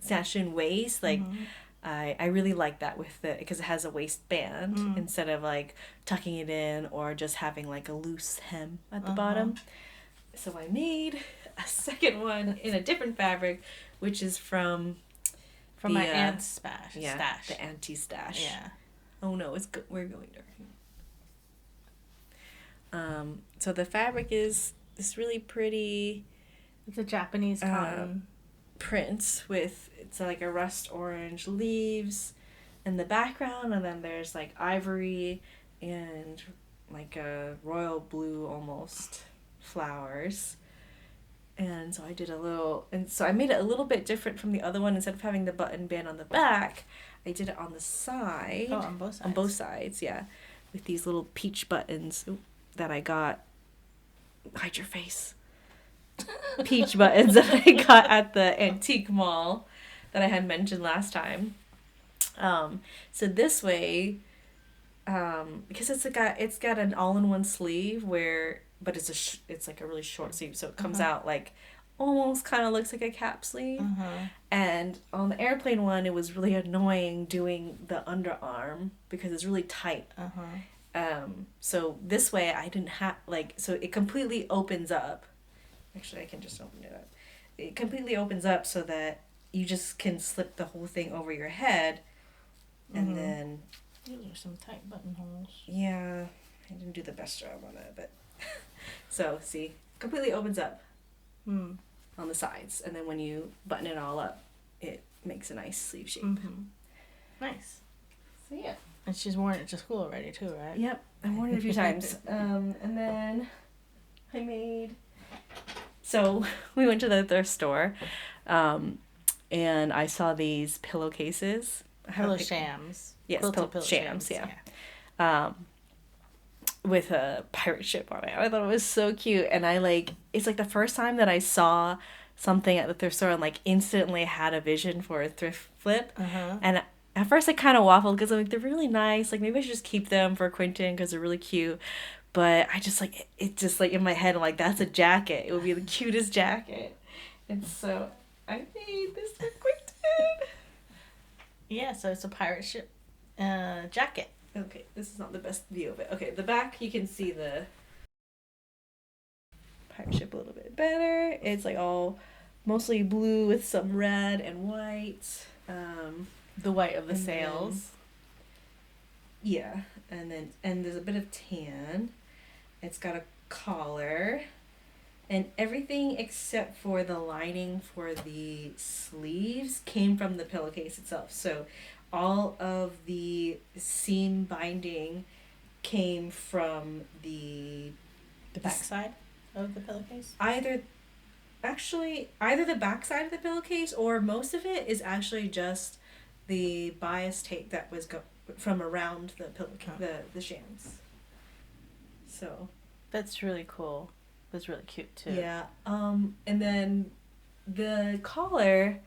snatched-in waist. Like, I really like that with because it has a waistband instead of like tucking it in or just having like a loose hem at the bottom. So I made a second one in a different fabric, which is from my aunt's stash. Yeah, the auntie stash. Yeah. Oh no, we're going dark. So the fabric is this really pretty. It's a Japanese cotton print with it's like a rust orange leaves in the background, and then there's like ivory and like a royal blue almost flowers. And so I did so I made it a little bit different from the other one. Instead of having the button band on the back, I did it on the side. Oh, on both sides. On both sides, yeah. With these little peach buttons that I got. Hide your face. Peach buttons that I got at the antique mall that I had mentioned last time. So this way, because it's got an all-in-one sleeve but it's like a really short sleeve, so it comes out like almost kind of looks like a cap sleeve. And on the airplane one, it was really annoying doing the underarm because it's really tight. So this way I didn't have so it completely opens up. Actually, I can just open it up. It completely opens up so that you just can slip the whole thing over your head, and then these are some tight buttonholes. Yeah, I didn't do the best job on it, but so see, completely opens up on the sides, and then when you button it all up, it makes a nice sleeve shape. Nice. So yeah, and she's worn it to school already too, right? Yep, I've worn it a few times. And then I made. So we went to the thrift store, and I saw these pillowcases. Pillow shams. Yes, pillow shams. Yeah. With a pirate ship on it. I thought it was so cute, and it's like the first time that I saw something at the thrift store and like instantly had a vision for a thrift flip. And at first I kind of waffled because I'm like, they're really nice. Like maybe I should just keep them for Quentin because they're really cute. But I just like it just like in my head I'm like, that's a jacket. It would be the cutest jacket. And so I made this for Quentin. Yeah, so it's a pirate ship jacket. Okay, this is not the best view of it. Okay, the back you can see the pirate ship a little bit better. It's like all mostly blue with some red and white. The white of the sails. Yeah, and there's a bit of tan. It's got a collar, and everything except for the lining for the sleeves came from the pillowcase itself. So all of the seam binding came from the backside of the pillowcase? Either the backside of the pillowcase, or most of it is actually just the bias tape that was from around the pillowcase, the shams. So that's really cool. That's really cute too. Yeah. And then the collar,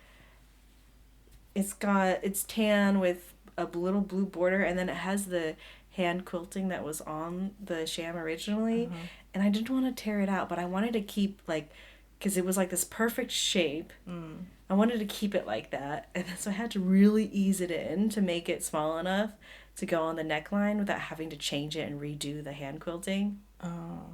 it's tan with a little blue border, and then it has the hand quilting that was on the sham originally. And I didn't want to tear it out, but I wanted to keep because it was like this perfect shape. I wanted to keep it like that, and so I had to really ease it in to make it small enough to go on the neckline without having to change it and redo the hand quilting.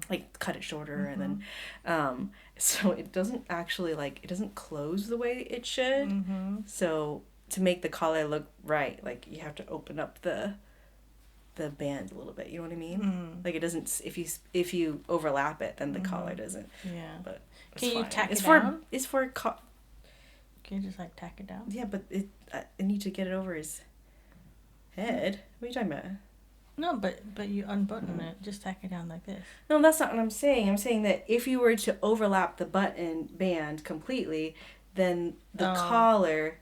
Like cut it shorter, and then so it doesn't actually it doesn't close the way it should. So to make the collar look right, you have to open up the band a little bit, you know what I mean? It doesn't, if you overlap it, then the collar doesn't. Yeah. But can you tack it down? Can you just tack it down? Yeah, but I need to get it over his head. What are you talking about? No, but you unbutton it. Just tack it down like this. No, that's not what I'm saying. I'm saying that if you were to overlap the button band completely, then the collar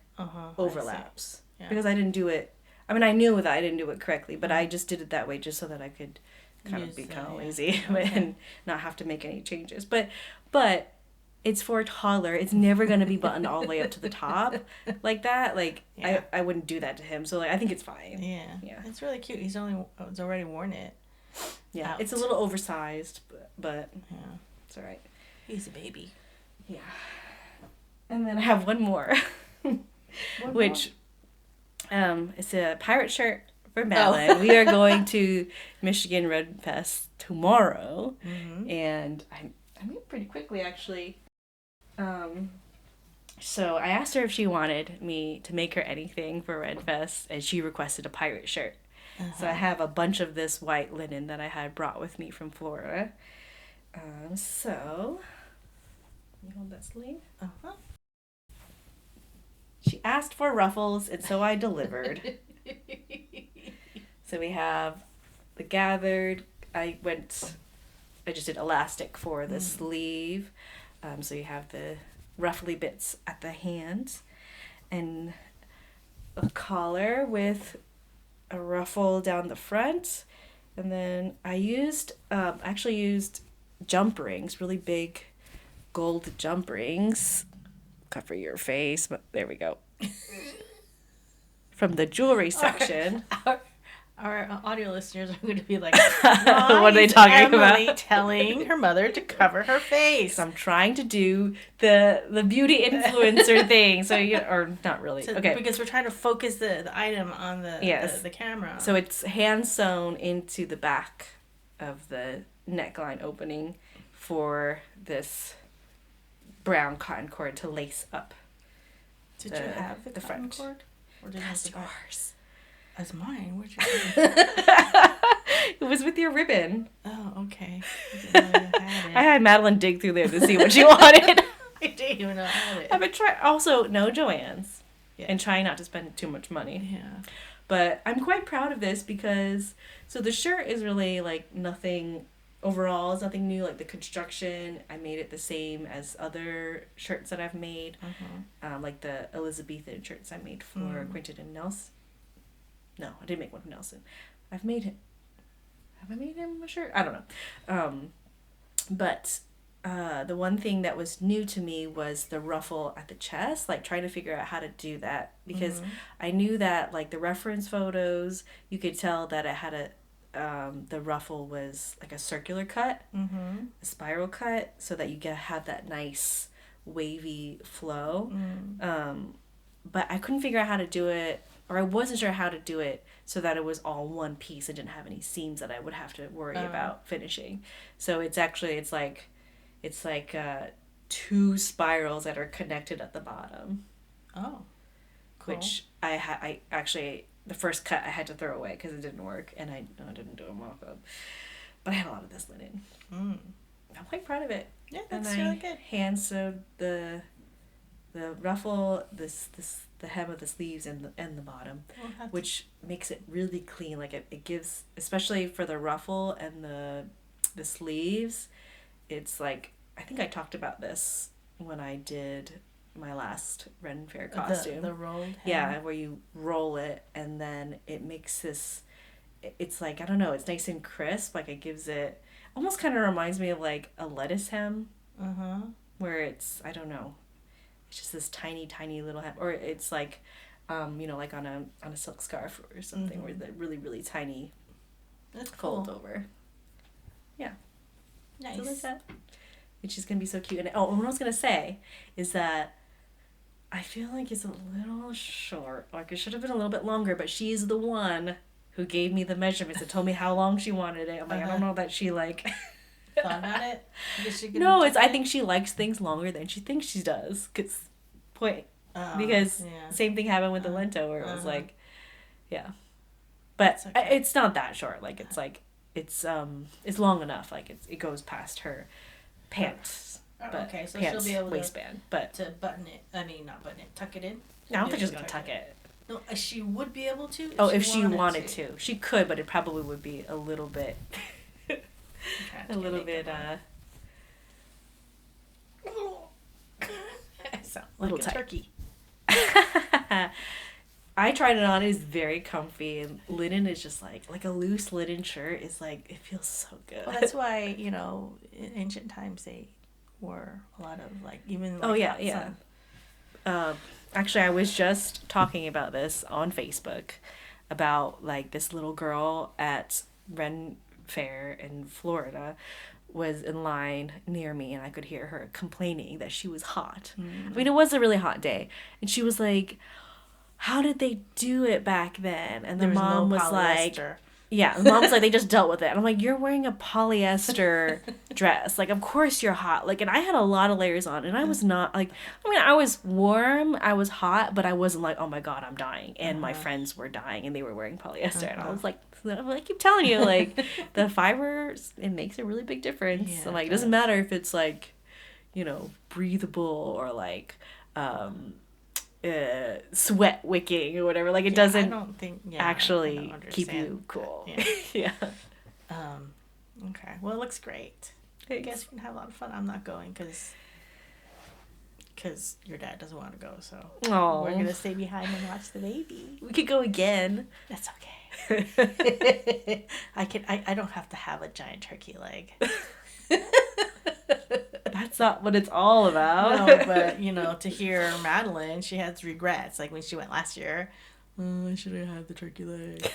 overlaps. Yeah. Because I didn't do it. I mean, I knew that I didn't do it correctly, but I just did it that way just so that I could kind of be kind of lazy and not have to make any changes. But it's for a toddler. It's never going to be buttoned all the way up to the top like that. I wouldn't do that to him. So I think it's fine. Yeah. It's really cute. He's already worn it. Yeah. Out. It's a little oversized, but yeah, it's all right. He's a baby. Yeah. And then I have one more, which it's a pirate shirt for Madeline. We are going to Michigan Red Fest tomorrow, and I made pretty quickly actually. So I asked her if she wanted me to make her anything for Red Fest, and she requested a pirate shirt. So I have a bunch of this white linen that I had brought with me from Florida. So let me hold that sleeve. She asked for ruffles, and so I delivered. So we have the gathered. I just did elastic for the sleeve. So you have the ruffly bits at the hands, and a collar with a ruffle down the front. And then I used jump rings, really big gold jump rings. Cover your face, but there we go. From the jewelry section. Our audio listeners are going to be like, what are they talking about? Telling her mother to cover her face. I'm trying to do the beauty influencer thing, so or not really. Okay, because we're trying to focus the item on the camera. So it's hand sewn into the back of the neckline opening for this brown cotton cord to lace up. Did you have the cotton cord? Or did that's yours. That's mine. Where'd you It was with your ribbon. Oh, okay. I had Madeline dig through there to see what she wanted. I didn't even know I had it. I've been trying. Also, no Joann's. Yeah. And trying not to spend too much money. Yeah. But I'm quite proud of this because, so the shirt is really nothing. Overall, it's nothing new. The construction, I made it the same as other shirts that I've made. Like the Elizabethan shirts I made for Quentin and Nelson. No, I didn't make one for Nelson. I've made him. Have I made him a shirt? I don't know. But the one thing that was new to me was the ruffle at the chest, trying to figure out how to do that. Because I knew that, the reference photos, you could tell that it had the ruffle was like a circular cut, a spiral cut, so that you have that nice wavy flow. But I couldn't figure out how to do it, or I wasn't sure how to do it so that it was all one piece and didn't have any seams that I would have to worry about finishing. So it's like 2 spirals that are connected at the bottom. Oh, cool. Which I actually, the first cut I had to throw away because it didn't work, and I didn't do a mock-up. But I had a lot of this linen. I'm quite proud of it. Yeah, that's really good. Hand sewed the ruffle, the hem of the sleeves and the bottom, which makes it really clean. Like it gives, especially for the ruffle and the sleeves, it's like, I think I talked about this when I did my last Ren Fair costume. The rolled hem? Yeah, where you roll it and then it makes this, it's like, I don't know, it's nice and crisp. Like it gives it, almost kind of reminds me of like a lettuce hem. Where it's, I don't know, it's just this tiny little hem, or it's like, like on a silk scarf or something, where they're really, really tiny. That's fold cool. over. Yeah. Nice. So like that. Which is going to be so cute. And what I was going to say is that I feel like it's a little short. Like, it should have been a little bit longer, but she's the one who gave me the measurements and told me how long she wanted it. I'm like, I don't know that she, like... Thought about it? No, I think she likes things longer than she thinks she does. Because same thing happened with the Lento, where it was like, yeah. But okay. It's not that short. Like, it's like, it's long enough. Like, it goes past her pants. Okay, so pants, she'll be able waistband, to button it. I mean, not button it, tuck it in. I don't think she's gonna tuck it. No, she would be able to. If she wanted to, she could, but it probably would be a little bit, a little bit. Sound like little a tight. turkey. I tried it on. It was very comfy, and linen is just like a loose linen shirt is like, it feels so good. Well, that's why, in ancient times they wore a lot of like, even like actually, I was just talking about this on Facebook about like this little girl at Ren Fair in Florida was in line near me, and I could hear her complaining that she was hot. I mean, it was a really hot day, and she was like, how did they do it back then? And the mom was like, the mom's like, they just dealt with it. And I'm like, you're wearing a polyester dress. Like, of course you're hot. Like, and I had a lot of layers on, and I was not like, I mean, I was warm, I was hot, but I wasn't like, oh my God, I'm dying. And my friends were dying, and they were wearing polyester. And I was like, I keep telling you, like, the fibers, it makes a really big difference. Yeah, so, like, it doesn't matter if it's like, breathable or like, sweat wicking or whatever. Like, it doesn't actually keep you cool. Yeah. Okay. Well, it looks great. Thanks. I guess we can have a lot of fun. I'm not going because your dad doesn't want to go, so we're gonna stay behind and watch the baby. We could go again. That's okay. I don't have to have a giant turkey leg. That's not what it's all about. No, but to hear Madeline, she has regrets. Like when she went last year, I should have had the turkey leg.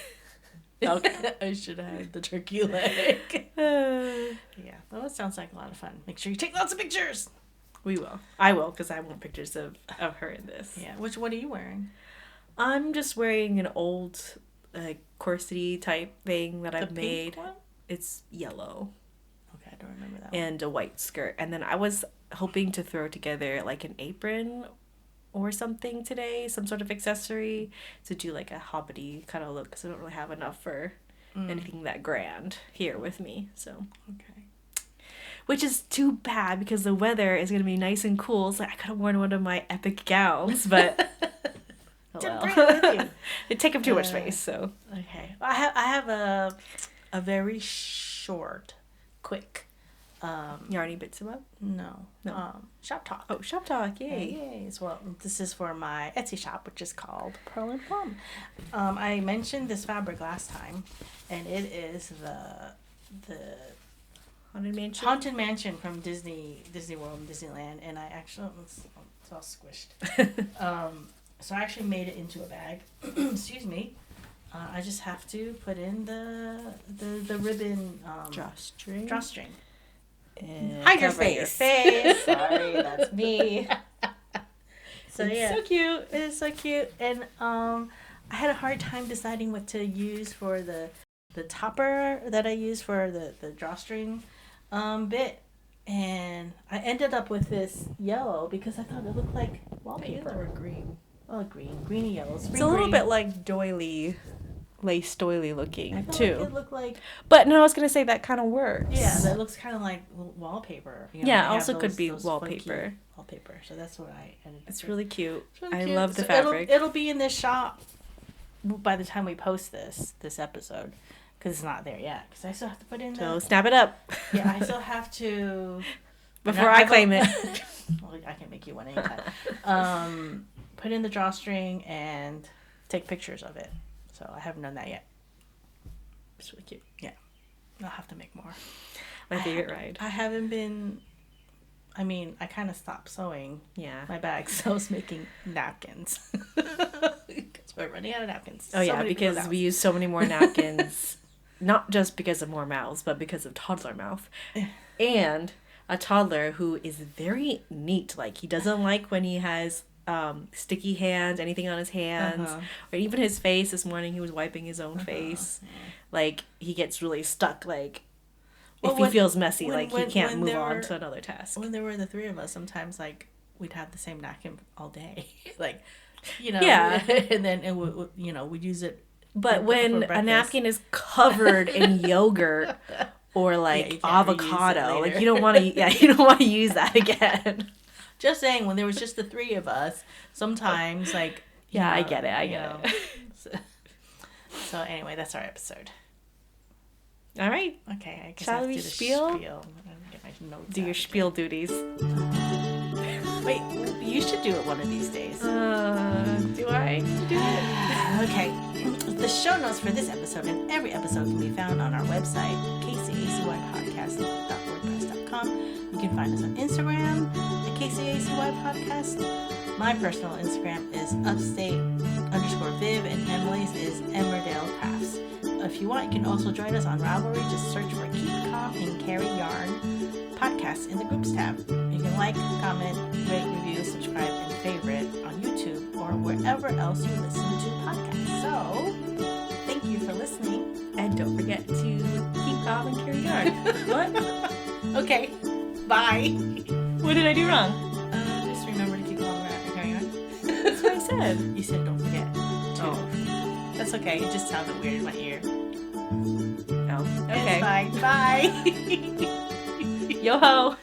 Okay. I should have had the turkey leg. Yeah, well, it sounds like a lot of fun. Make sure you take lots of pictures. We will. I will, because I want pictures of her in this. Yeah. What are you wearing? I'm just wearing an old corset-y type thing that I've made. One? It's yellow. Okay, I don't remember that. And a white skirt. And then I was hoping to throw together like an apron or something today, some sort of accessory to do like a hobbity kind of look, because I don't really have enough for anything that grand here with me. So okay. Which is too bad because the weather is going to be nice and cool. So I could have worn one of my epic gowns, but it'd take up too much space. So okay, I have a very short, quick. Yarny bits about? No. Shop talk. Oh, shop talk! Yay! Yay! Well, this is for my Etsy shop, which is called Pearl and Plum. I mentioned this fabric last time, and it is the Haunted Mansion from Disney World and Disneyland, and I actually it's all squished. So I actually made it into a bag. Excuse me. I just have to put in the ribbon drawstring. And hide your cover your face. Sorry, that's me. So it's yeah, so cute. It is so cute, and I had a hard time deciding what to use for the topper that I use for the drawstring bit, and I ended up with this yellow because I thought it looked like wallpaper. Or green. Oh, greeny yellow. It's a little bit like doily, lace doily looking I felt too. like it looked like. But no, I was gonna say that kind of works. Yeah, that looks kind of like wallpaper. You know, yeah, they also have could be those wallpaper. Wallpaper. So that's what I ended up It's with. really cute. It's really I cute. love the So fabric. It'll be in this shop by the time we post this episode, because it's not there yet. Because I still have to put in. So snap it up. Yeah, I still have to. Before I claim it. Well, I can make you one anytime. Put in the drawstring and take pictures of it. So I haven't done that yet. It's really cute. Yeah, I'll have to make more. My favorite ride. I haven't been. I mean, I kind of stopped sewing. Yeah. My bag, so I was making napkins. Because we're running out of napkins. Oh, yeah, because we use so many more napkins. Not just because of more mouths, but because of toddler mouth. And a toddler who is very neat. Like, he doesn't like when he has sticky hands, anything on his hands. Or even his face. This morning he was wiping his own face. Yeah. Like, he gets really stuck, like... Well, if he feels messy, he can't move on to another task. When there were the three of us, sometimes, like, we'd have the same napkin all day. Like, Yeah. And then, we'd use it. But when a napkin is covered in yogurt or, like, avocado, like, you don't want to use that again. Just saying, when there was just the three of us, sometimes, like... I get it. So, anyway, that's our episode. All right. Okay, I guess Shall I have we to do the spiel? Get my notes do your spiel duties. Wait, you should do it one of these days. Do I do it? Okay. The show notes for this episode and every episode can be found on our website, kcacypodcast.wordpress.com. You can find us on Instagram at kcacypodcast. My personal Instagram is upstate_Viv and Emily's is Emmerdale Crafts. If you want, you can also join us on Ravelry. Just search for Keep Calm and Carry Yarn podcast in the groups tab. You can like, comment, rate, review, subscribe, and favorite on YouTube or wherever else you listen to podcasts. So, thank you for listening. And don't forget to keep calm and carry yarn. What? Okay. Bye. What did I do wrong? Just remember to keep calm and carry yarn. That's what I said. You said don't forget to. Oh. That's okay. It just sounded weird in my ear. Oh, okay. It's fine. Bye. Yo ho.